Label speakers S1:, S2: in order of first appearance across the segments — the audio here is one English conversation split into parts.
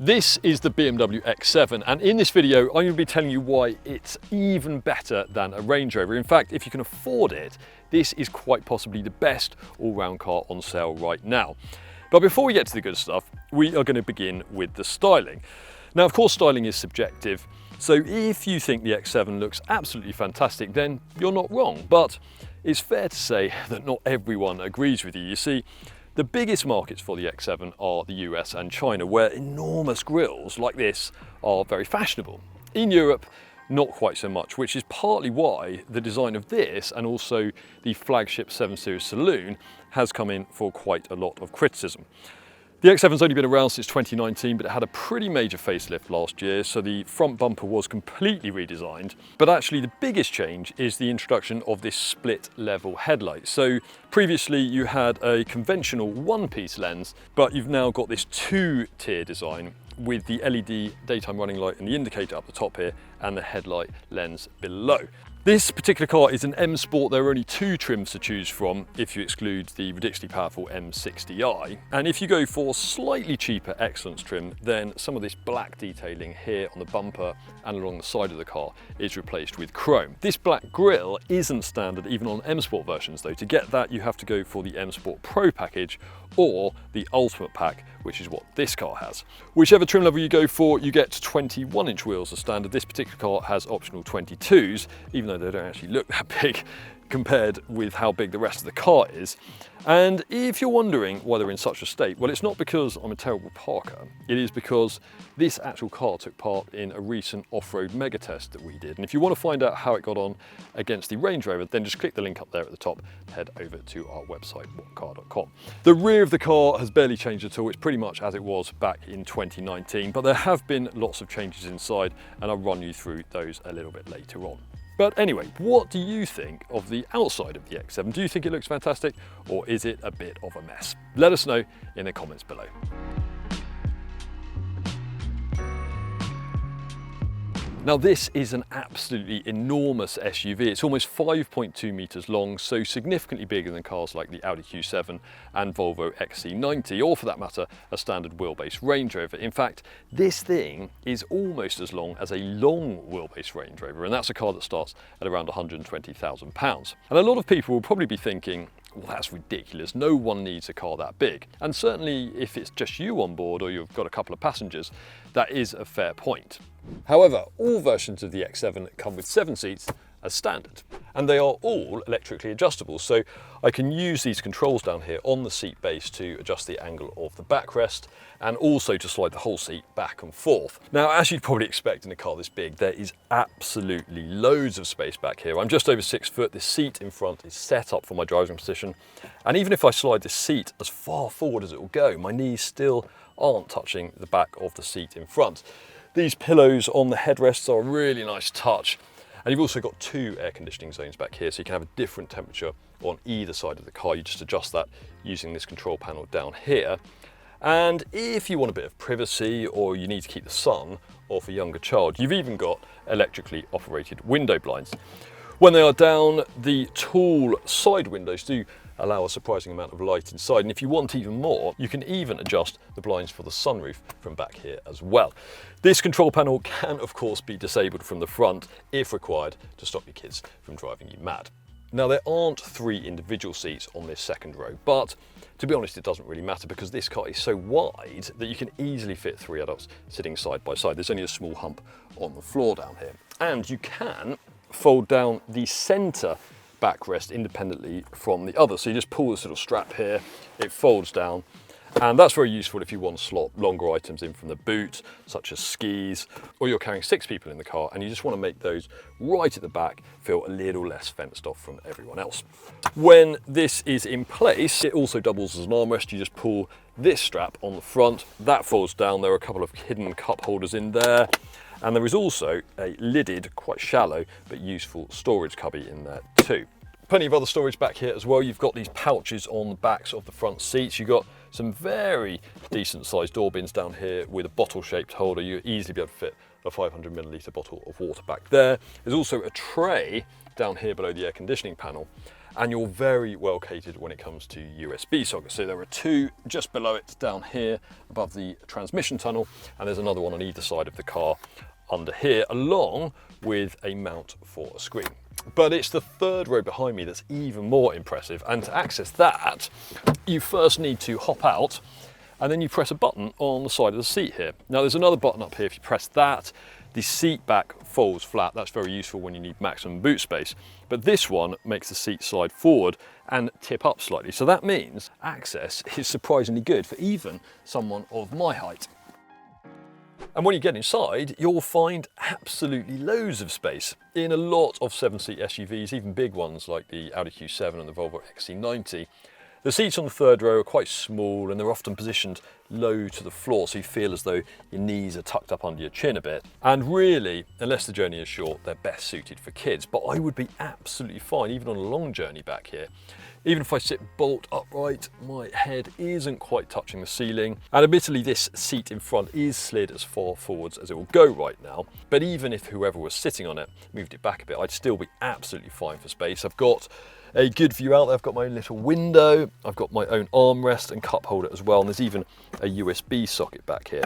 S1: This is the BMW X7, and in this video I'm going to be telling you why it's even better than a Range Rover. In fact, if you can afford it, this is quite possibly the best all-round car on sale right now. But before we get to the good stuff, we are going to begin with the styling. Now, of course, styling is subjective, so if you think the X7 looks absolutely fantastic, then you're not wrong. But it's fair to say that not everyone agrees with you. You see, the biggest markets for the X7 are the US and China, where enormous grilles like this are very fashionable. In Europe, not quite so much, which is partly why the design of this and also the flagship 7 Series saloon has come in for quite a lot of criticism. The X7's only been around since 2019, but it had a pretty major facelift last year, so the front bumper was completely redesigned. But actually the biggest change is the introduction of this split level headlight. So previously you had a conventional one-piece lens, but you've now got this two-tier design with the LED daytime running light and the indicator up the top here and the headlight lens below. This particular car is an M Sport. There are only two trims to choose from if you exclude the ridiculously powerful M60i. And if you go for slightly cheaper Excellence trim, then some of this black detailing here on the bumper and along the side of the car is replaced with chrome. This black grille isn't standard even on M Sport versions though. To get that, you have to go for the M Sport Pro package or the Ultimate pack, which is what this car has. Whichever trim level you go for, you get 21-inch wheels as standard. This particular car has optional 22s, even though they don't actually look that big compared with how big the rest of the car is. And if you're wondering why they're in such a state, well, it's not because I'm a terrible parker. It is because this actual car took part in a recent off-road mega test that we did. And if you want to find out how it got on against the Range Rover, then just click the link up there at the top, head over to our website, whatcar.com. The rear of the car has barely changed at all. It's pretty much as it was back in 2019, but there have been lots of changes inside, and I'll run you through those a little bit later on. But anyway, what do you think of the outside of the X7? Do you think it looks fantastic, or is it a bit of a mess? Let us know in the comments below. Now, this is an absolutely enormous SUV. It's almost 5.2 meters long, so significantly bigger than cars like the Audi Q7 and Volvo XC90, or for that matter, a standard wheelbase Range Rover. In fact, this thing is almost as long as a long wheelbase Range Rover, and that's a car that starts at around £120,000. And a lot of people will probably be thinking, well, that's ridiculous. No one needs a car that big. And certainly if it's just you on board or you've got a couple of passengers, that is a fair point. However, all versions of the X7 come with 7 seats as standard, and they are all electrically adjustable. So I can use these controls down here on the seat base to adjust the angle of the backrest and also to slide the whole seat back and forth. Now, as you'd probably expect in a car this big, there is absolutely loads of space back here. I'm just over 6 foot. This seat in front is set up for my driving position. And even if I slide this seat as far forward as it will go, my knees still aren't touching the back of the seat in front. These pillows on the headrests are a really nice touch. And you've also got 2 air conditioning zones back here, so you can have a different temperature on either side of the car. You just adjust that using this control panel down here. And if you want a bit of privacy or you need to keep the sun off a younger child, you've even got electrically operated window blinds. When they are down, the tall side windows do allow a surprising amount of light inside, and if you want even more, you can even adjust the blinds for the sunroof from back here as well. This control panel can of course be disabled from the front if required to stop your kids from driving you mad. Now, there aren't 3 individual seats on this second row, but to be honest, it doesn't really matter because this car is so wide that you can easily fit 3 adults sitting side by side. There's only a small hump on the floor down here, and you can fold down the center backrest independently from the other. So you just pull this little strap here, it folds down, and that's very useful if you want to slot longer items in from the boot, such as skis, or you're carrying 6 people in the car and you just want to make those right at the back feel a little less fenced off from everyone else. When this is in place, it also doubles as an armrest. You just pull this strap on the front, that folds down. There are a couple of hidden cup holders in there. And there is also a lidded, quite shallow, but useful storage cubby in there too. Plenty of other storage back here as well. You've got these pouches on the backs of the front seats. You've got some very decent sized door bins down here with a bottle shaped holder. You'll easily be able to fit a 500 milliliter bottle of water back there. There's also a tray down here below the air conditioning panel. and you're very well catered when it comes to USB sockets. So there are two just below it down here above the transmission tunnel, and there's another one on either side of the car under here, along with a mount for a screen. But it's the third row behind me that's even more impressive, and to access that, you first need to hop out and then you press a button on the side of the seat here. Now there's another button up here. If you press that, the seat back folds flat. That's very useful when you need maximum boot space. But this one makes the seat slide forward and tip up slightly. So that means access is surprisingly good for even someone of my height. And when you get inside, you'll find absolutely loads of space. In a lot of 7-seat SUVs, even big ones like the Audi Q7 and the Volvo XC90, the seats on the third row are quite small and they're often positioned low to the floor, so you feel as though your knees are tucked up under your chin a bit. And really, unless the journey is short, they're best suited for kids. But I would be absolutely fine, even on a long journey back here. Even if I sit bolt upright, my head isn't quite touching the ceiling. And admittedly, this seat in front is slid as far forwards as it will go right now. But even if whoever was sitting on it moved it back a bit, I'd still be absolutely fine for space. I've got a good view out there. I've got my own little window. I've got my own armrest and cup holder as well. And there's even a USB socket back here.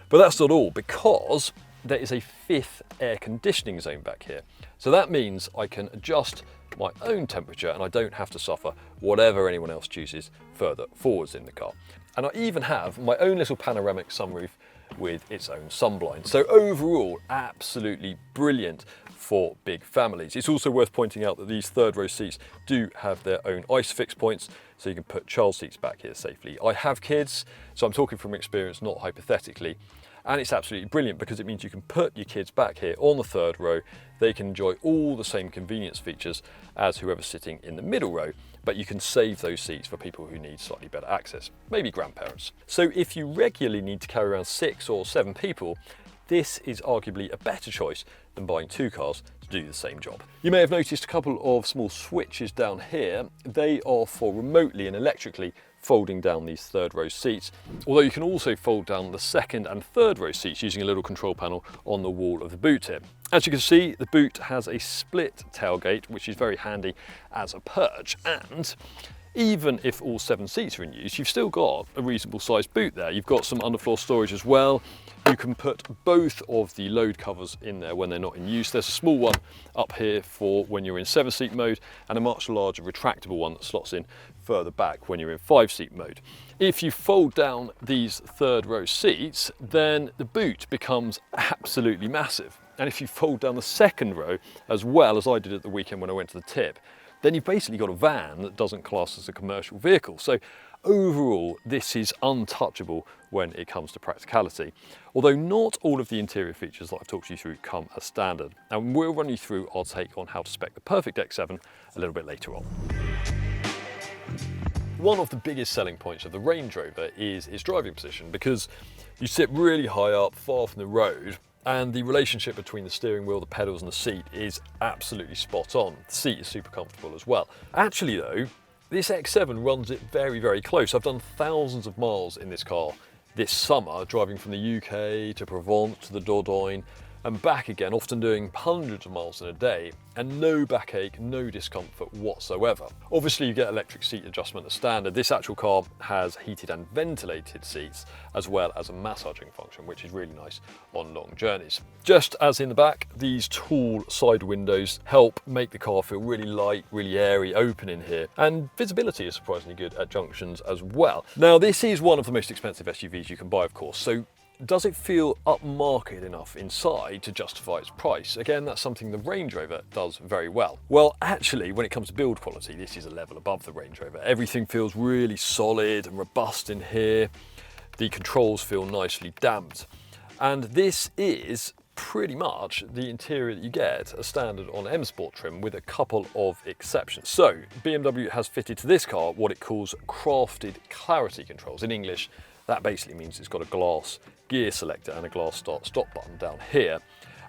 S1: But that's not all, because there is a fifth air conditioning zone back here. So that means I can adjust my own temperature and I don't have to suffer whatever anyone else chooses further forwards in the car. And I even have my own little panoramic sunroof with its own sunblind. So overall, absolutely brilliant for big families. It's also worth pointing out that these third row seats do have their own ISOFIX points, so you can put child seats back here safely. I have kids, so I'm talking from experience, not hypothetically. And it's absolutely brilliant because it means you can put your kids back here on the third row. They can enjoy all the same convenience features as whoever's sitting in the middle row, but you can save those seats for people who need slightly better access, maybe grandparents. So if you regularly need to carry around 6 or 7 people, this is arguably a better choice than buying 2 cars to do the same job. You may have noticed a couple of small switches down here. They are for remotely and electrically folding down these third row seats, although you can also fold down the second and third row seats using a little control panel on the wall of the boot here. As you can see, the boot has a split tailgate, which is very handy as a perch, and even if all 7 seats are in use, you've still got a reasonable sized boot there. You've got some underfloor storage as well. You can put both of the load covers in there when they're not in use. There's a small one up here for when you're in 7-seat mode, and a much larger retractable one that slots in further back when you're in 5-seat mode. If you fold down these third row seats, then the boot becomes absolutely massive. And if you fold down the second row, as well as I did at the weekend when I went to the tip, then you've basically got a van that doesn't class as a commercial vehicle. So overall, this is untouchable when it comes to practicality. Although not all of the interior features that I've talked you through come as standard. And we'll run you through our take on how to spec the perfect X7 a little bit later on. One of the biggest selling points of the Range Rover is its driving position, because you sit really high up, far from the road, and the relationship between the steering wheel, the pedals and the seat is absolutely spot on. The seat is super comfortable as well. Actually though, this X7 runs it very, very close. I've done thousands of miles in this car this summer, driving from the UK to Provence to the Dordogne and back again, often doing hundreds of miles in a day, and no backache, no discomfort whatsoever. Obviously you get electric seat adjustment as standard. This actual car has heated and ventilated seats, as well as a massaging function, which is really nice on long journeys. Just as in the back, these tall side windows help make the car feel really light, really airy, open in here, and visibility is surprisingly good at junctions as well. Now this is one of the most expensive SUVs you can buy, of course, so does it feel upmarket enough inside to justify its price? Again, that's something the Range Rover does very well. Well, actually, when it comes to build quality, this is a level above the Range Rover. Everything feels really solid and robust in here. The controls feel nicely damped. And this is pretty much the interior that you get as standard on M Sport trim, with a couple of exceptions. So, BMW has fitted to this car what it calls crafted clarity controls. In English, that basically means it's got a glass gear selector and a glass start-stop button down here.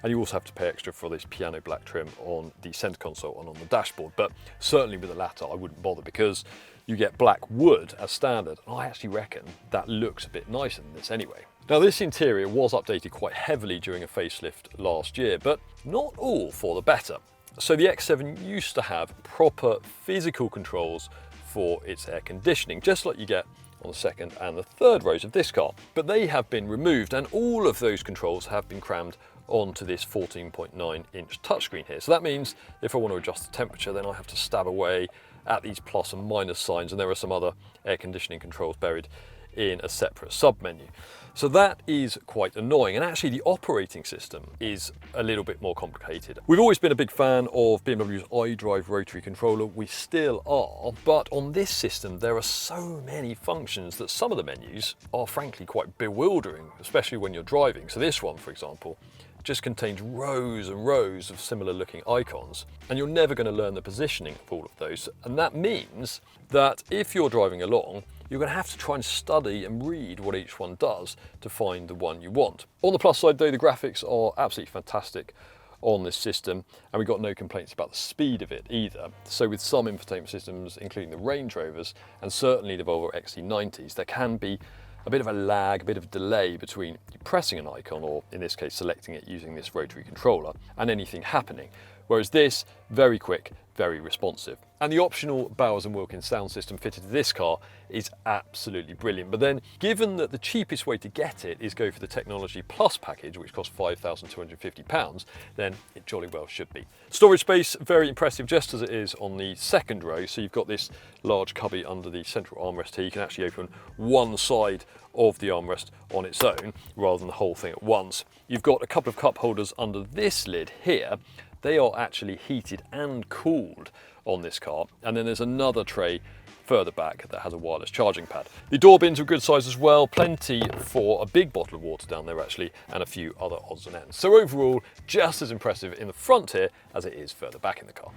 S1: And you also have to pay extra for this piano black trim on the center console and on the dashboard. But certainly with the latter, I wouldn't bother, because you get black wood as standard. And I actually reckon that looks a bit nicer than this anyway. Now this interior was updated quite heavily during a facelift last year, but not all for the better. So the X7 used to have proper physical controls for its air conditioning, just like you get on the second and the third rows of this car. But they have been removed, and all of those controls have been crammed onto this 14.9 inch touchscreen here. So that means if I want to adjust the temperature, then I have to stab away at these plus and minus signs, and there are some other air conditioning controls buried in a separate sub-menu. So that is quite annoying, and actually the operating system is a little bit more complicated. We've always been a big fan of BMW's iDrive rotary controller, we still are, but on this system there are so many functions that some of the menus are frankly quite bewildering, especially when you're driving. So this one, for example, just contains rows and rows of similar looking icons, and you're never going to learn the positioning of all of those. And that means that if you're driving along, you're going to have to try and study and read what each one does to find the one you want. On the plus side though, the graphics are absolutely fantastic on this system, and we've got no complaints about the speed of it either. So with some infotainment systems, including the Range Rovers and certainly the Volvo XC90s, there can be a bit of a lag, a bit of delay between you pressing an icon, or in this case selecting it using this rotary controller, and anything happening. Whereas this, very quick, very responsive. And the optional Bowers & Wilkins sound system fitted to this car is absolutely brilliant. But then, given that the cheapest way to get it is go for the Technology Plus package, which costs £5,250, then it jolly well should be. Storage space, very impressive, just as it is on the second row. So you've got this large cubby under the central armrest here. You can actually open one side of the armrest on its own, rather than the whole thing at once. You've got a couple of cup holders under this lid here. They are actually heated and cooled on this car. And then there's another tray further back that has a wireless charging pad. The door bins are good size as well, plenty for a big bottle of water down there actually, and a few other odds and ends. So overall, just as impressive in the front here as it is further back in the car.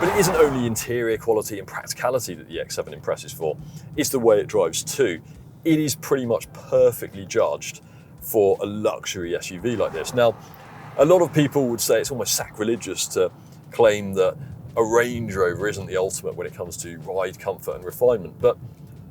S1: But it isn't only interior quality and practicality that the X7 impresses for, it's the way it drives too. It is pretty much perfectly judged for a luxury SUV like this. Now, a lot of people would say it's almost sacrilegious to claim that a Range Rover isn't the ultimate when it comes to ride comfort and refinement, but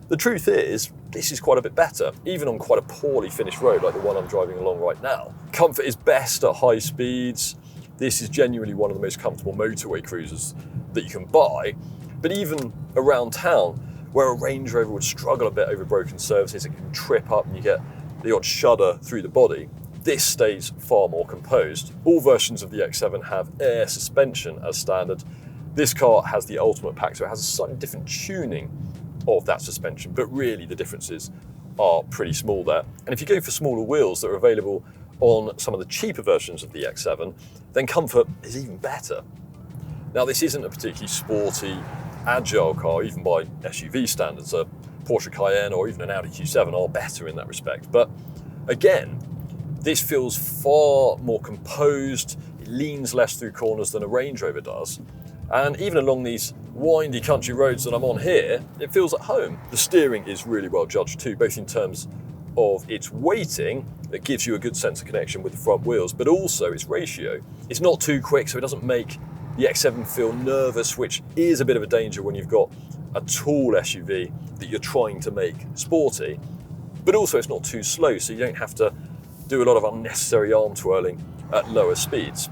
S1: the truth is, this is quite a bit better, even on quite a poorly finished road like the one I'm driving along right now. Comfort is best at high speeds. This is genuinely one of the most comfortable motorway cruisers that you can buy, but even around town, where a Range Rover would struggle a bit over broken surfaces, it can trip up and you get the odd shudder through the body, this stays far more composed. All versions of the X7 have air suspension as standard. This car has the Ultimate pack, so it has a slightly different tuning of that suspension, but really the differences are pretty small there. And if you go for smaller wheels that are available on some of the cheaper versions of the X7, then comfort is even better. Now, this isn't a particularly sporty, agile car, even by SUV standards. A Porsche Cayenne or even an Audi Q7 are better in that respect. But again, this feels far more composed, it leans less through corners than a Range Rover does. And even along these windy country roads that I'm on here, it feels at home. The steering is really well judged too, both in terms of its weighting, that gives you a good sense of connection with the front wheels, but also its ratio. It's not too quick, so it doesn't make the X7 feel nervous, which is a bit of a danger when you've got a tall SUV that you're trying to make sporty, but also it's not too slow, so you don't have to do a lot of unnecessary arm twirling at lower speeds.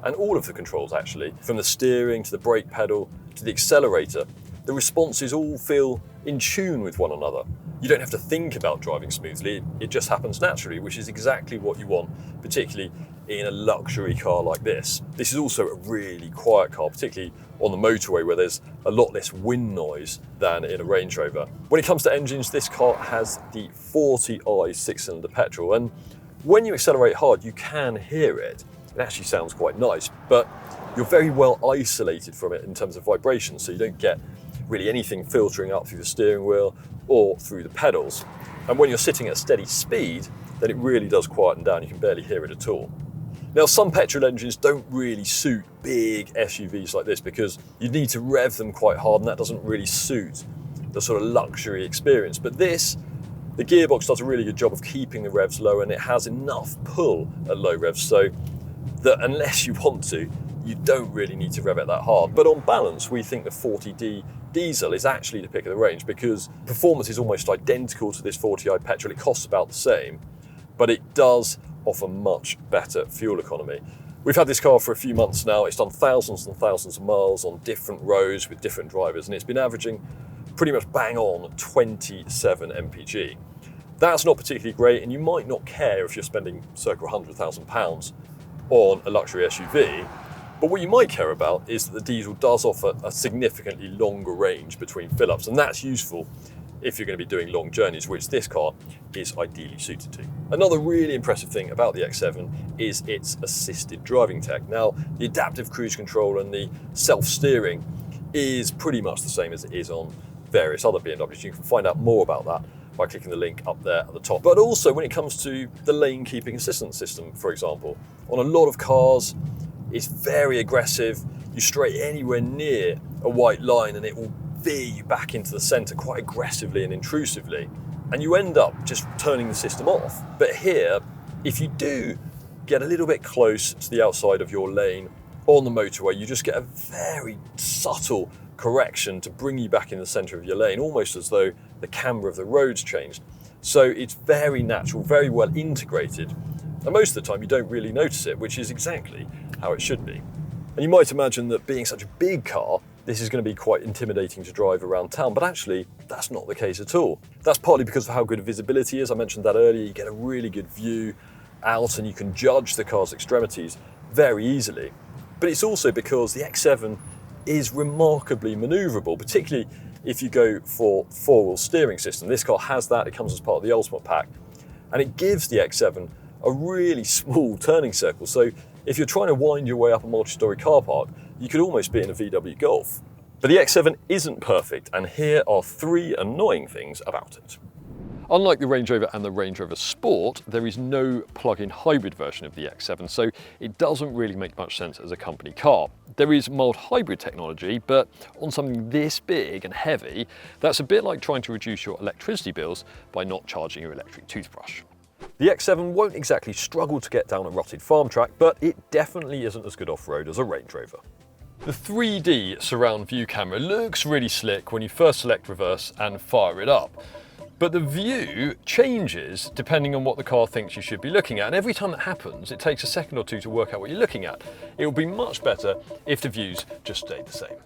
S1: And all of the controls actually, from the steering to the brake pedal to the accelerator, the responses all feel in tune with one another. You don't have to think about driving smoothly, it just happens naturally, which is exactly what you want, particularly in a luxury car like this. This is also a really quiet car, particularly on the motorway where there's a lot less wind noise than in a Range Rover. When it comes to engines, this car has the 40i 6-cylinder petrol, and when you accelerate hard, you can hear it. It actually sounds quite nice, but you're very well isolated from it in terms of vibration, so you don't get really anything filtering up through the steering wheel or through the pedals. And when you're sitting at steady speed, then it really does quieten down. You can barely hear it at all. Now, some petrol engines don't really suit big SUVs like this because you need to rev them quite hard, and that doesn't really suit the sort of luxury experience. But this, the gearbox does a really good job of keeping the revs low, and it has enough pull at low revs so that unless you want to, you don't really need to rev it that hard. But on balance, we think the 40D diesel is actually the pick of the range because performance is almost identical to this 40i petrol. It costs about the same, but it does offer much better fuel economy. We've had this car for a few months now. It's done thousands and thousands of miles on different roads with different drivers, and it's been averaging pretty much bang on 27 mpg. That's not particularly great, and you might not care if you're spending circa £100,000 on a luxury SUV, but what you might care about is that the diesel does offer a significantly longer range between fill-ups, and that's useful if you're going to be doing long journeys, which this car is ideally suited to. Another really impressive thing about the X7 is its assisted driving tech. Now, the adaptive cruise control and the self-steering is pretty much the same as it is on various other BMWs. You can find out more about that by clicking the link up there at the top. But also when it comes to the lane keeping assistance system, for example, on a lot of cars, it's very aggressive. You stray anywhere near a white line and it will veer you back into the center quite aggressively and intrusively, and you end up just turning the system off. But here, if you do get a little bit close to the outside of your lane on the motorway, you just get a very subtle correction to bring you back in the center of your lane, almost as though the camber of the road's changed. So it's very natural, very well integrated, and most of the time you don't really notice it, which is exactly how it should be. And you might imagine that being such a big car, this is going to be quite intimidating to drive around town, but actually that's not the case at all. That's partly because of how good visibility is. I mentioned that earlier. You get a really good view out and you can judge the car's extremities very easily. But it's also because the X7 is remarkably maneuverable, particularly if you go for four-wheel steering system. This car has that. It comes as part of the Ultimate Pack, and it gives the X7 a really small turning circle. So if you're trying to wind your way up a multi-storey car park, you could almost be in a VW Golf. But the X7 isn't perfect, and here are 3 annoying things about it. Unlike the Range Rover and the Range Rover Sport, there is no plug-in hybrid version of the X7, so it doesn't really make much sense as a company car. There is mild hybrid technology, but on something this big and heavy, that's a bit like trying to reduce your electricity bills by not charging your electric toothbrush. The X7 won't exactly struggle to get down a rutted farm track, but it definitely isn't as good off-road as a Range Rover. The 3D surround view camera looks really slick when you first select reverse and fire it up. But the view changes depending on what the car thinks you should be looking at. And every time that happens, it takes a second or two to work out what you're looking at. It will be much better if the views just stayed the same.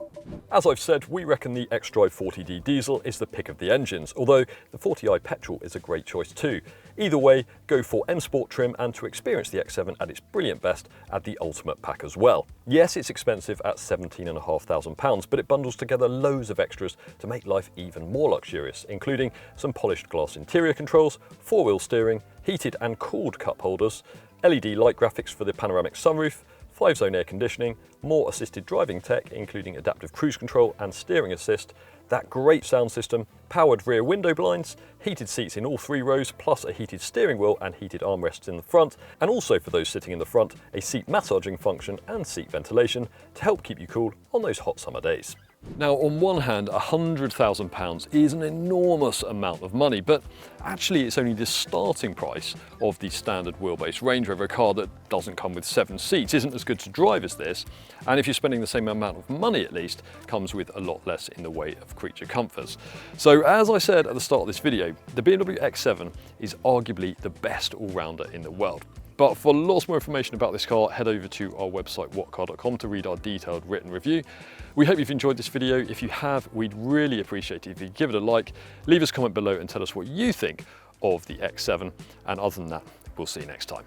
S1: As I've said, we reckon the xDrive 40D diesel is the pick of the engines, although the 40i petrol is a great choice too. Either way, go for M Sport trim, and to experience the X7 at its brilliant best, add the Ultimate Pack as well. Yes, it's expensive at £17,500, but it bundles together loads of extras to make life even more luxurious, including some polished glass interior controls, four-wheel steering, heated and cooled cup holders, LED light graphics for the panoramic sunroof, 5-zone air conditioning, more assisted driving tech including adaptive cruise control and steering assist, that great sound system, powered rear window blinds, heated seats in all 3 rows, plus a heated steering wheel and heated armrests in the front, and also for those sitting in the front, a seat massaging function and seat ventilation to help keep you cool on those hot summer days. Now, on one hand, £100,000 is an enormous amount of money, but actually it's only the starting price of the standard wheelbase Range Rover. Car that doesn't come with 7 seats isn't as good to drive as this, and if you're spending the same amount of money at least, comes with a lot less in the way of creature comforts. So as I said at the start of this video, the BMW X7 is arguably the best all-rounder in the world. But for lots more information about this car, head over to our website whatcar.com to read our detailed written review. We hope you've enjoyed this video. If you have, we'd really appreciate it if you give it a like, leave us a comment below and tell us what you think of the X7. And other than that, we'll see you next time.